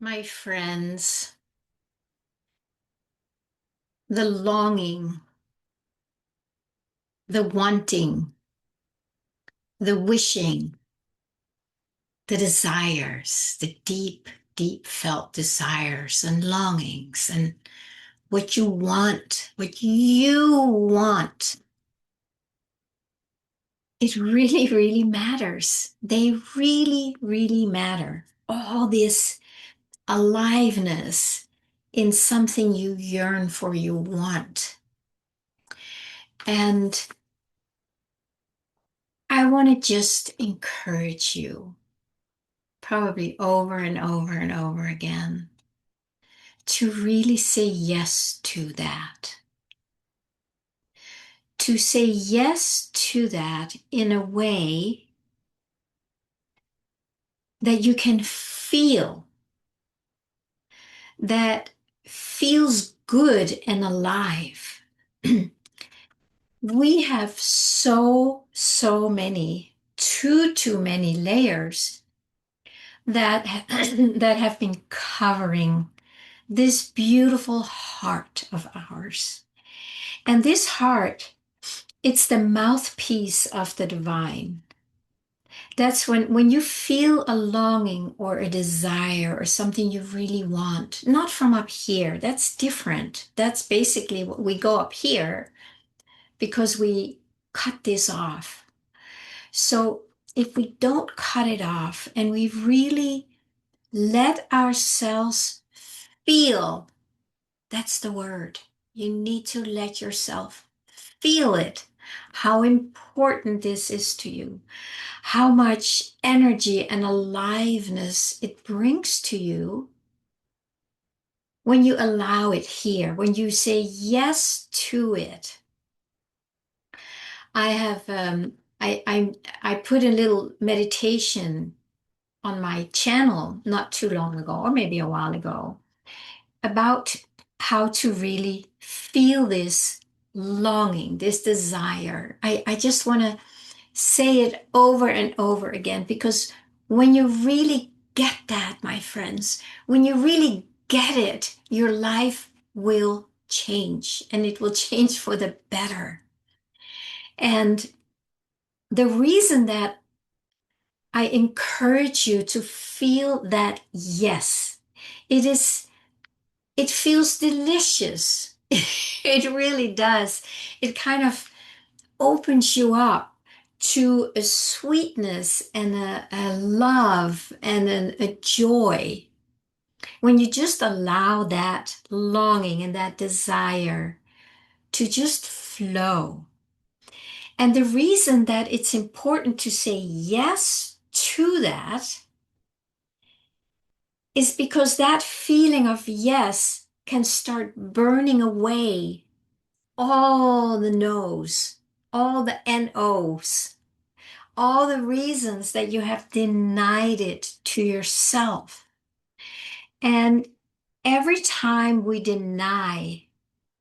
My friends, the longing, the wanting, the wishing, the desires, the deep, deep felt desires and longings, and what you want, it really, really matters. They really, really matter. All this aliveness in something you yearn for, you want. And I want to just encourage you, probably over and over and over again, to really say yes to that. To say yes to that in a way that you can feel, that feels good and alive. We have so many, too many layers that, that have been covering this beautiful heart of ours. And this heart, it's the mouthpiece of the divine. That's when you feel a longing or a desire or something you really want, not from up here. That's different. That's basically what we go up here because we cut this off. So if we don't cut it off and we really let ourselves feel, that's the word. You need to let yourself feel it, how important this is to you, how much energy and aliveness it brings to you when you allow it here, when you say yes to it. I have I put a little meditation on my channel not too long ago, or maybe a while ago, about how to really feel this longing, this desire. I just want to say it over and over again because when you really get that, my friends, when you really get it, your life will change and it will change for the better. And the reason that I encourage you to feel that yes, it is, it feels delicious. It really does. It kind of opens you up to a sweetness and a love and a joy when you just allow that longing and that desire to just flow. And the reason that it's important to say yes to that is because that feeling of yes can start burning away all the no's, all the NO's, all the reasons that you have denied it to yourself. And every time we deny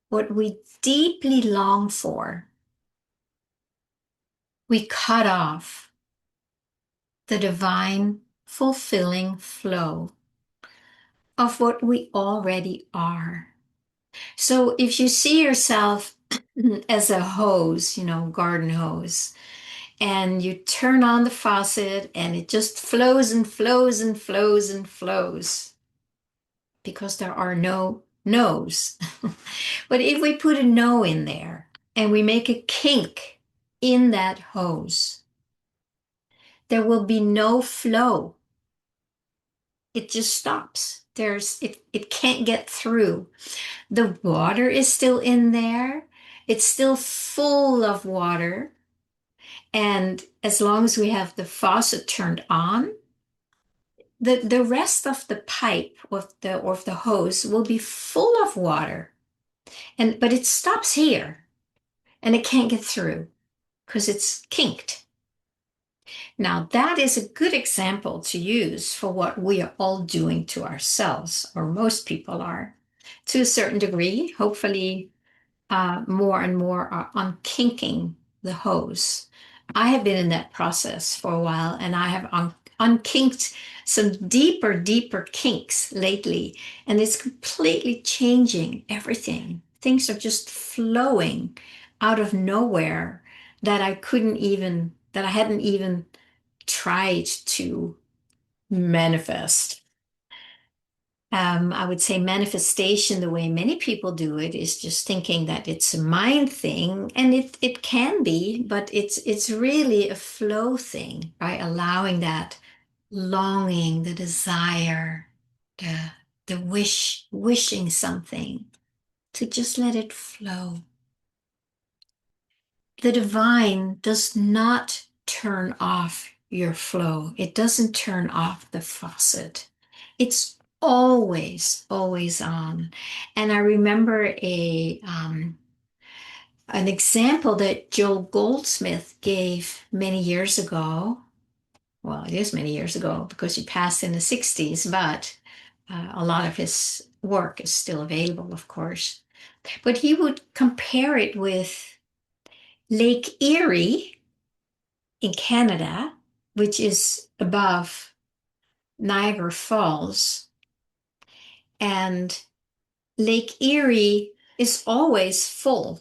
what we deeply long for, we cut off the divine, fulfilling flow of what we already are. So if you see yourself as a hose, garden hose, and you turn on the faucet and it just flows and flows and flows and flows because there are no no's. But if we put a no in there and we make a kink in that hose, there will be no flow. It just stops. It can't get through. The water is still in there. It's still full of water. And as long as we have the faucet turned on, the rest of the pipe of the hose will be full of water. But it stops here and it can't get through because it's kinked. Now, that is a good example to use for what we are all doing to ourselves, or most people are, to a certain degree. Hopefully, more and more are unkinking the hose. I have been in that process for a while, and I have unkinked some deeper kinks lately, and it's completely changing everything. Things are just flowing out of nowhere that that I hadn't even tried to manifest. I would say manifestation, the way many people do it, is just thinking that it's a mind thing, and it can be, but it's really a flow thing by allowing that longing, the desire, the wishing something to just let it flow. The divine does not turn off your flow. It doesn't turn off the faucet. It's always on. And I remember a an example that Joel Goldsmith gave many years ago. Well, it is many years ago because he passed in the 60s, but a lot of his work is still available, of course. But he would compare it with Lake Erie in Canada, which is above Niagara Falls. And Lake Erie is always full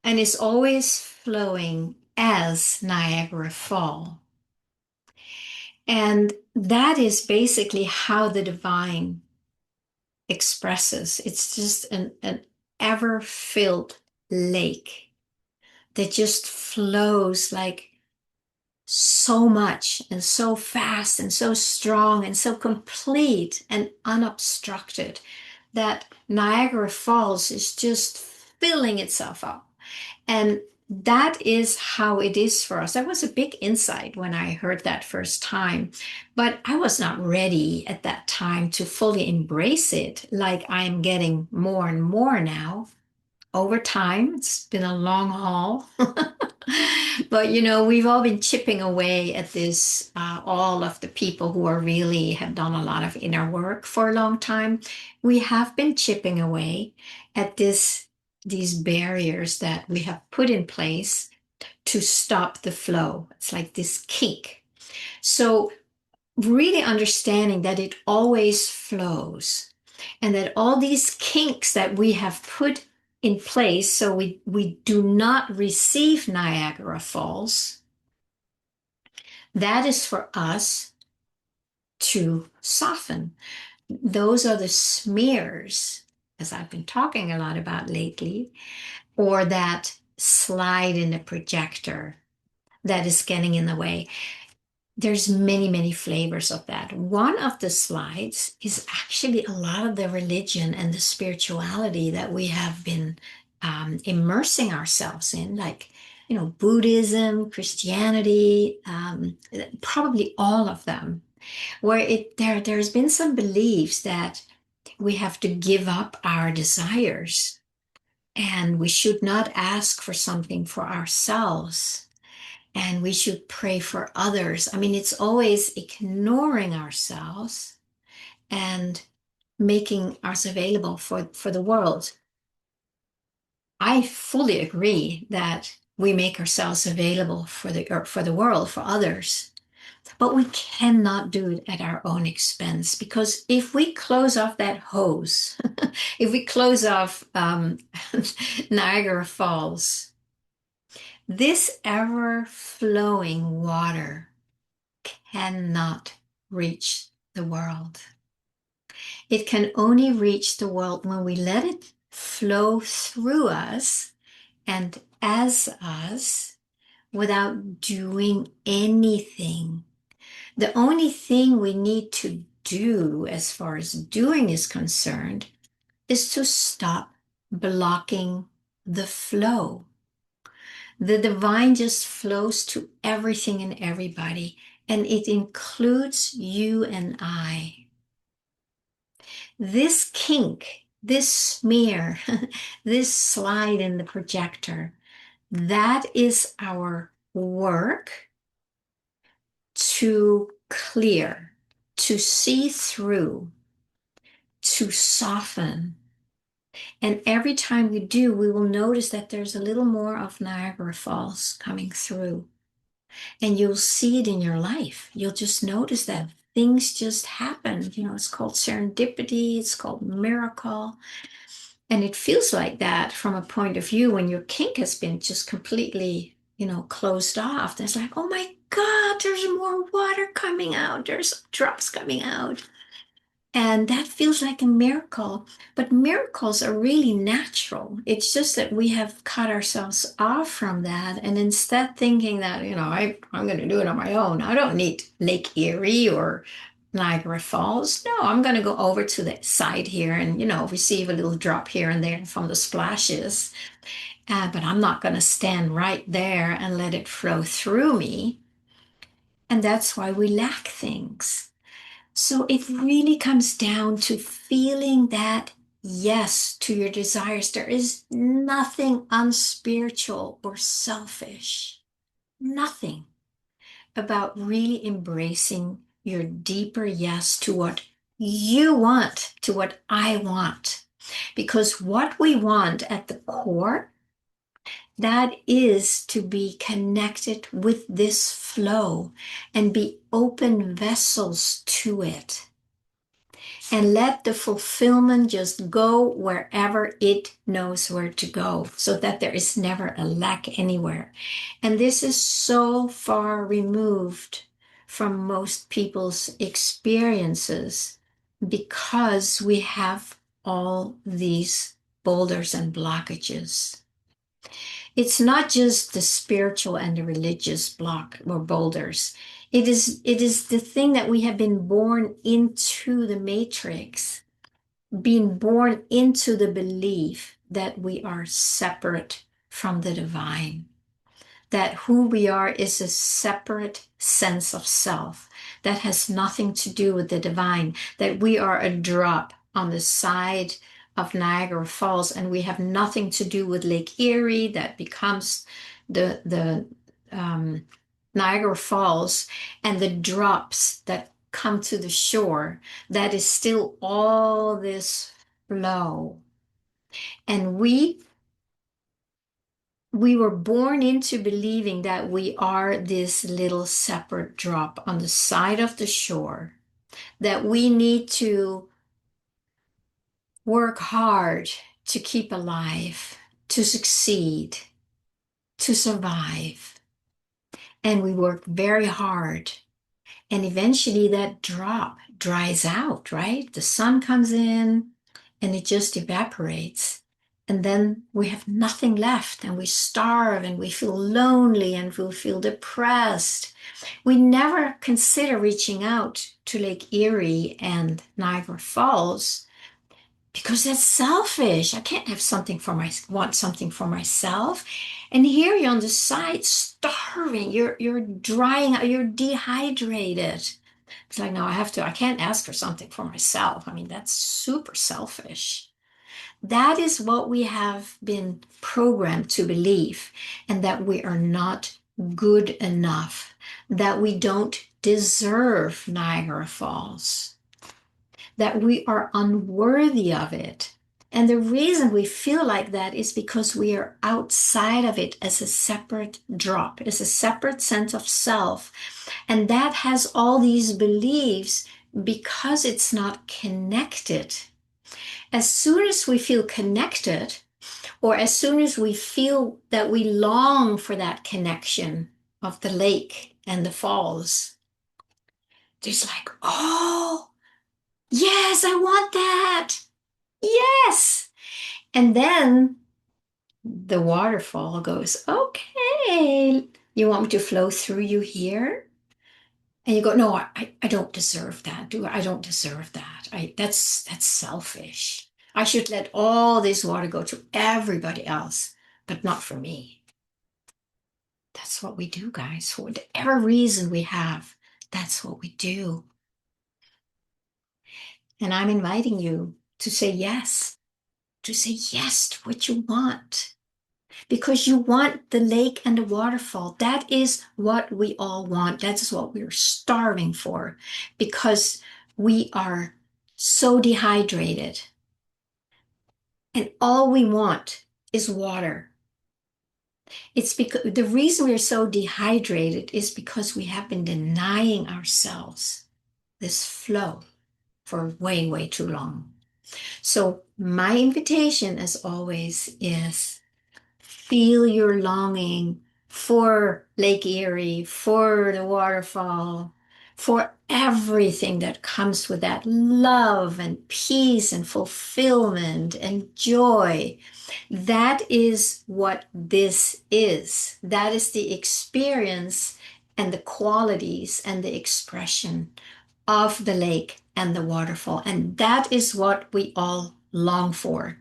and is always flowing as Niagara Fall. And that is basically how the divine expresses. It's just an ever-filled lake that just flows like so much and so fast and so strong and so complete and unobstructed that Niagara Falls is just filling itself up. And that is how it is for us. That was a big insight when I heard that first time, but I was not ready at that time to fully embrace it like I'm getting more and more now over time. It's been a long haul. But we've all been chipping away at this, all of the people who are really have done a lot of inner work for a long time. We have been chipping away at these barriers that we have put in place to stop the flow. It's like this kink. So really understanding that it always flows and that all these kinks that we have put in place so we do not receive Niagara Falls, that is for us to soften. Those are the smears, as I've been talking a lot about lately, or that slide in the projector that is getting in the way. There's many flavors of that. One of the slides is actually a lot of the religion and the spirituality that we have been immersing ourselves in, like, Buddhism, Christianity, probably all of them, where there's been some beliefs that we have to give up our desires and we should not ask for something for ourselves and we should pray for others. I mean, it's always ignoring ourselves and making us available for the world. I fully agree that we make ourselves available for the world, for others. But we cannot do it at our own expense because if we close off that hose, if we close off Niagara Falls, this ever flowing water cannot reach the world. It can only reach the world when we let it flow through us and as us without doing anything. The only thing we need to do, as far as doing is concerned, is to stop blocking the flow. The divine just flows to everything and everybody, and it includes you and I. This kink, this smear, this slide in the projector, that is our work to clear, to see through, to soften. And every time we do, we will notice that there's a little more of Niagara Falls coming through. And you'll see it in your life. You'll just notice that things just happen. It's called serendipity, it's called miracle. And it feels like that from a point of view when your kink has been just completely, closed off. There's like, oh my God, there's more water coming out. There's drops coming out. And that feels like a miracle. But miracles are really natural. It's just that we have cut ourselves off from that. And instead thinking that, I'm going to do it on my own. I don't need Lake Erie or Niagara Falls. No, I'm going to go over to the side here and, receive a little drop here and there from the splashes. But I'm not going to stand right there and let it flow through me. And that's why we lack things. So it really comes down to feeling that yes to your desires. There is nothing unspiritual or selfish, nothing about really embracing your deeper yes to what you want, to what I want. Because what we want at the core, that is to be connected with this flow and be open vessels to it and let the fulfillment just go wherever it knows where to go so that there is never a lack anywhere. And this is so far removed from most people's experiences because we have all these boulders and blockages. It's not just the spiritual and the religious block or boulders. It is the thing that we have been born into the matrix, being born into the belief that we are separate from the divine, that who we are is a separate sense of self that has nothing to do with the divine, that we are a drop on the side of Niagara Falls and we have nothing to do with Lake Erie that becomes the Niagara Falls and the drops that come to the shore. That is still all this flow. And we were born into believing that we are this little separate drop on the side of the shore, that we need to work hard to keep alive, to succeed, to survive. And we work very hard. And eventually that drop dries out, right? The sun comes in and it just evaporates. And then we have nothing left and we starve and we feel lonely and we feel depressed. We never consider reaching out to Lake Erie and Niagara Falls because that's selfish. I can't have want something for myself. And here you're on the side starving. You're drying out, you're dehydrated. It's like, no, I can't ask for something for myself. I mean, that's super selfish. That is what we have been programmed to believe, and that we are not good enough, that we don't deserve Niagara Falls, that we are unworthy of it. And the reason we feel like that is because we are outside of it as a separate drop, as a separate sense of self. And that has all these beliefs because it's not connected. As soon as we feel connected, or as soon as we feel that we long for that connection of the lake and the falls, there's like, oh, yes, I want that. Yes. And then the waterfall goes, okay, you want me to flow through you here? And you go, no, I don't deserve that, do I? I don't deserve that. That's selfish. I should let all this water go to everybody else, but not for me. That's what we do, guys. For whatever reason we have, that's what we do. And I'm inviting you to say yes to what you want. Because you want the lake and the waterfall. That is what we all want. That is what we're starving for because we are so dehydrated. And all we want is water. It's because the reason we're so dehydrated is because we have been denying ourselves this flow for way, way too long. So my invitation, as always, is feel your longing for Lake Erie, for the waterfall, for everything that comes with that love and peace and fulfillment and joy. That is what this is. That is the experience and the qualities and the expression of the lake and the waterfall. And that is what we all long for.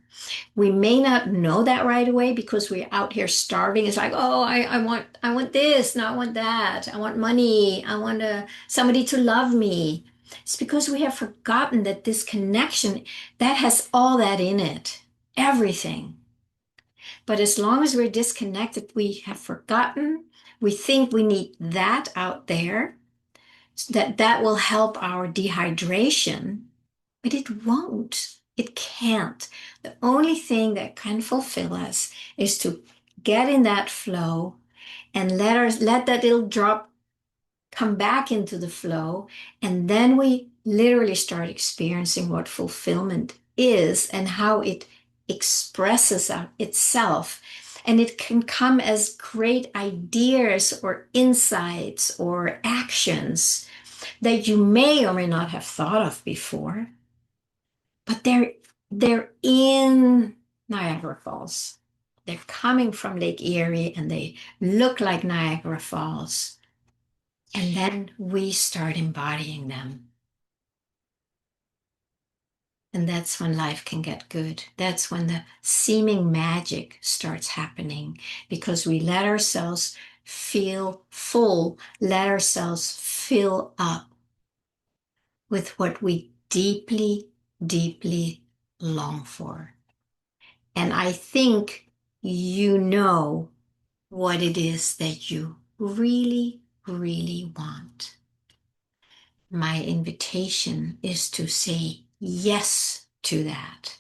We may not know that right away because we're out here starving. It's like, oh, I want this, no, I want that. I want money. I want somebody to love me. It's because we have forgotten that this connection, that has all that in it, everything. But as long as we're disconnected, we have forgotten. We think we need that out there, that will help our dehydration, but it won't. It can't. The only thing that can fulfill us is to get in that flow and let that little drop come back into the flow. And then we literally start experiencing what fulfillment is and how it expresses itself. And it can come as great ideas or insights or actions that you may or may not have thought of before, but they're in Niagara Falls. They're coming from Lake Erie and they look like Niagara Falls. And then we start embodying them. And that's when life can get good. That's when the seeming magic starts happening because we let ourselves feel full, let ourselves fill up with what we deeply, deeply long for. And I think you know what it is that you really, really want. My invitation is to say yes to that.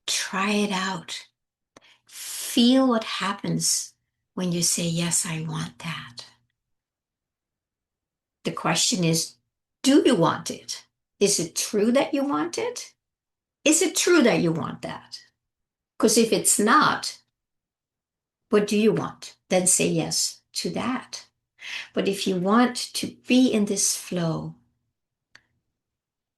Try it out. Feel what happens when you say, yes, I want that. The question is, do you want it? Is it true that you want it? Is it true that you want that? Because if it's not, what do you want? Then say yes to that. But if you want to be in this flow,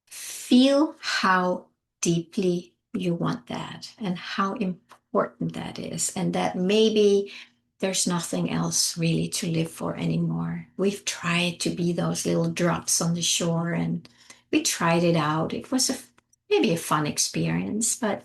feel how deeply you want that and how important that is, and that maybe there's nothing else really to live for anymore. We've tried to be those little drops on the shore and we tried it out. It was maybe a fun experience, but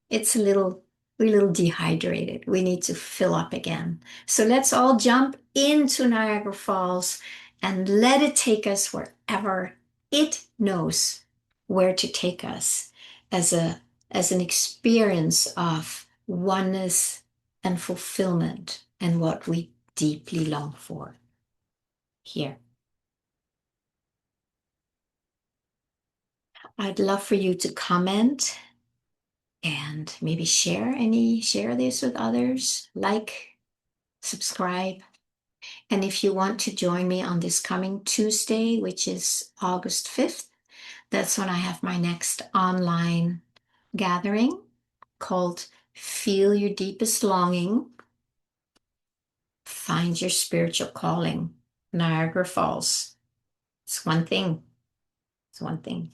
we're a little dehydrated. We need to fill up again. So let's all jump into Niagara Falls and let it take us wherever it knows where to take us as an experience of oneness and fulfillment and what we deeply long for here. I'd love for you to comment and maybe share this with others, like, subscribe. And if you want to join me on this coming Tuesday, which is August 5th, that's when I have my next online gathering called Feel Your Deepest Longing, Find Your Spiritual Calling, Niagara Falls. It's one thing. It's one thing.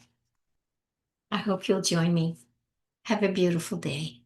I hope you'll join me. Have a beautiful day.